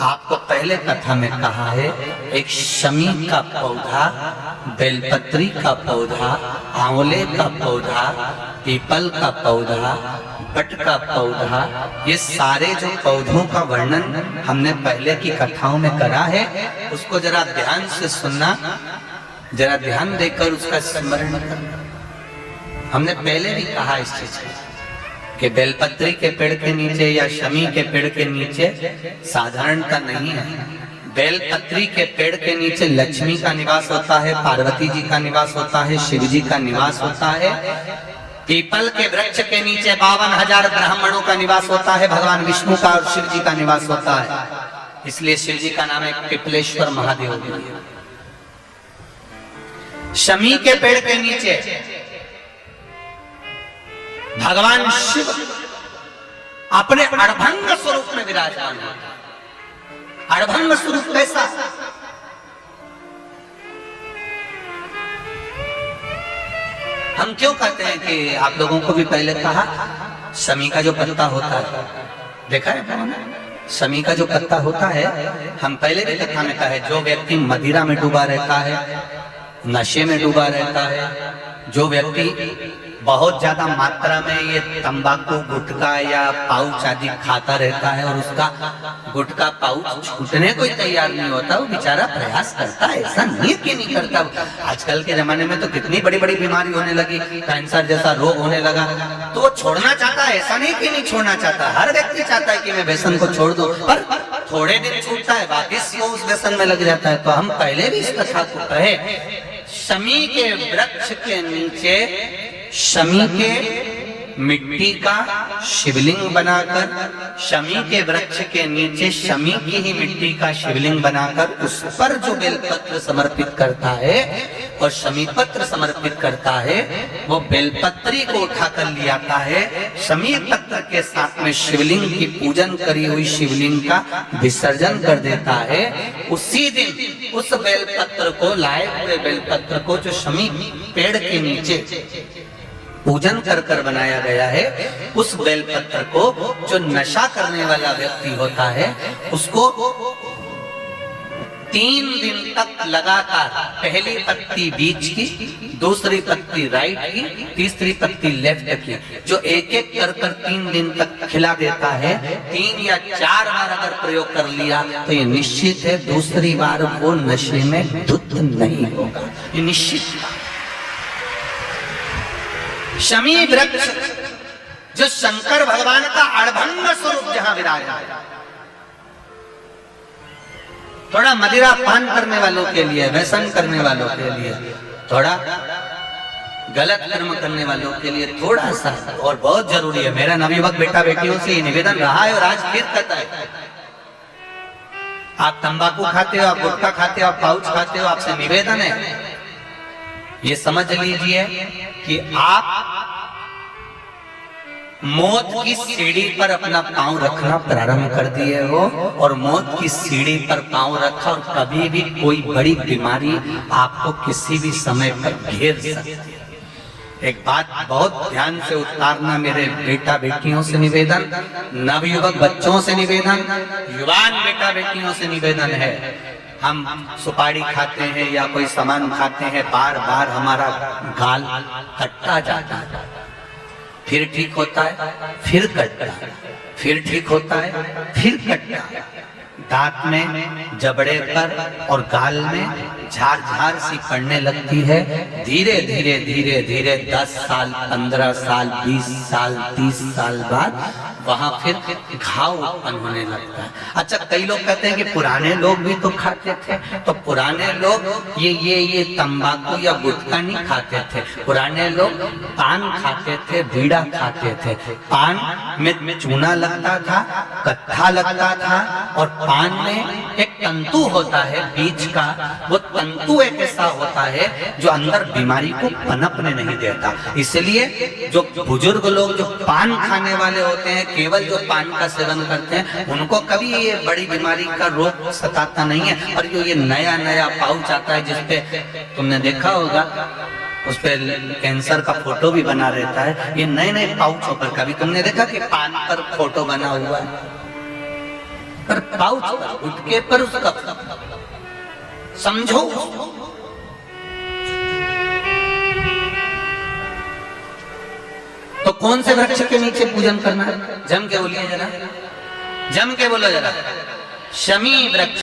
आपको पहले कथा में कहा है, एक शमी का पौधा, बेलपत्री का पौधा, आंवले का पौधा, पीपल का पौधा, बट का पौधा, ये सारे जो पौधों का वर्णन हमने पहले की कथाओं में करा है, उसको जरा ध्यान से सुनना, जरा ध्यान देकर उसका स्मरण करना। हमने पहले भी कहा इस चीज कि बेलपत्री के पेड़ के नीचे या शमी के पेड़ के नीचे साधारणता नहीं है। बेलपत्री के पेड़ के नीचे लक्ष्मी का निवास होता है, पार्वती जी का निवास होता है, शिव जी का निवास होता है। पीपल के वृक्ष के नीचे 52,000 ब्राह्मणों का निवास होता है, भगवान विष्णु का और शिव जी का निवास होता है। इसलिए शिव जी का नाम है पिपलेश्वर महादेव। शमी के पेड़ के नीचे भगवान शिव अपने अड़भंग स्वरूप में विराजमान है। अड़भंग स्वरूप कैसा? हम क्यों कहते हैं कि आप लोगों को भी पहले कहा, शमी का जो पत्ता होता है, देखा है शमी का जो पत्ता होता है, हम पहले भी कथा में कहा है, जो व्यक्ति मदिरा में डूबा रहता है, नशे में डूबा रहता है, जो व्यक्ति बहुत ज्यादा मात्रा में ये तंबाकू, गुटखा या पाउच आदि खाता रहता है और उसका गुटखा पाउच छूटने को तैयार नहीं होता, वो बेचारा प्रयास करता है, ऐसा नहीं कि नहीं करता। आजकल के जमाने में तो कितनी बड़ी बड़ी बीमारी होने लगी, कैंसर जैसा रोग होने लगा, तो वो छोड़ना चाहता है, ऐसा नहीं कि नहीं छोड़ना चाहता। हर व्यक्ति चाहता है कि मैं व्यसन को छोड़ दूं, पर थोड़े दिन छूटता है, वापिस वो उस व्यसन में लग जाता है। तो हम पहले भी इस कथा को कहे, शमी के वृक्ष के नीचे शमी के मिट्टी का शिवलिंग बनाकर, शमी के वृक्ष के नीचे शमी की ही मिट्टी का शिवलिंग बनाकर उस पर जो बेलपत्र समर्पित करता है और शमी पत्र समर्पित करता है, वो बेलपत्री को उठाकर ले आता है, शमी पत्र के साथ में शिवलिंग की पूजन करी हुई शिवलिंग का विसर्जन कर देता है। उसी दिन उस बेलपत्र को, लाए हुए बेलपत्र को जो शमी पेड़ के नीचे पूजन कर कर बनाया गया है, उस बेलपत्र को जो नशा करने वाला व्यक्ति होता है, उसको 3 दिन तक लगातार पहली पत्ती बीच की, दूसरी पत्ती राइट की, तीसरी पत्ती लेफ्ट की, जो एक एक कर कर 3 दिन तक खिला देता है। 3 या 4 बार अगर प्रयोग कर लिया तो ये निश्चित है दूसरी बार वो नशे में धुत नहीं होगा, ये निश्चित। शमी वृक्ष जो शंकर भगवान का अड़भंग स्वरूप जहां विराजमान है, थोड़ा मदिरा पान करने वालों के लिए, व्यसन करने वालों के लिए, थोड़ा गलत कर्म करने वालों के लिए थोड़ा सा और बहुत जरूरी है। मेरा नवयुवक बेटा बेटियों से ये निवेदन रहा है और आज फिर कहता है, आप तंबाकू खाते हो, आप गुटखा खाते हो, आप पाउच खाते हो, आपसे निवेदन है ये समझ लीजिए कि आप मौत की सीढ़ी पर अपना पांव रखना प्रारंभ कर दिए हो और मौत की सीढ़ी पर पांव रखा और कभी भी कोई बड़ी बीमारी आपको किसी भी समय पर घेर सकती है। एक बात बहुत ध्यान से उतारना, मेरे बेटा बेटियों से निवेदन, नवयुवक बच्चों से निवेदन, युवान बेटा बेटियों से निवेदन है, हम सुपारी खाते हैं या कोई सामान खाते हैं, बार बार हमारा गाल कटता जाता है, फिर ठीक होता है, फिर कटता है, फिर ठीक होता है, फिर कटता है। दांत में, जबड़े पर और गाल में झार झार सी पड़ने लगती है। धीरे धीरे धीरे धीरे 10 साल, 15 साल, 20 साल, 30 साल बाद वहां फिर घाव उत्पन्न होने लगता है। अच्छा, कई लोग कहते हैं कि पुराने लोग भी तो खाते थे, तो पुराने लोग ये तंबाकू या गुटखा नहीं खाते थे, पुराने लोग पान खाते थे, बीड़ा खाते थे। पान में चूना लगता था, कत्था लगता था और पान में एक तंतु होता है बीज का, वो तंतु एक ऐसा होता है जो अंदर बीमारी को पनपने नहीं देता। इसलिए जो बुजुर्ग लोग जो पान खाने वाले होते हैं, केवल जो पान का सेवन करते हैं, उनको कभी ये बड़ी बीमारी का रोग सताता नहीं है। और जो ये नया नया पाउच आता है जिसपे तुमने देखा होगा, उस पे कैंसर का फोटो भी बना रहता है, ये नए नए पाउचों पर कभी तुमने देखा कि पान पर फोटो बना हुआ है? पर पाउच पर, गुटके पर उसका समझो। तो कौन से वृक्ष के नीचे पूजन करना है? जम के बोलिए जरा, जम के बोलो जरा। शमी वृक्ष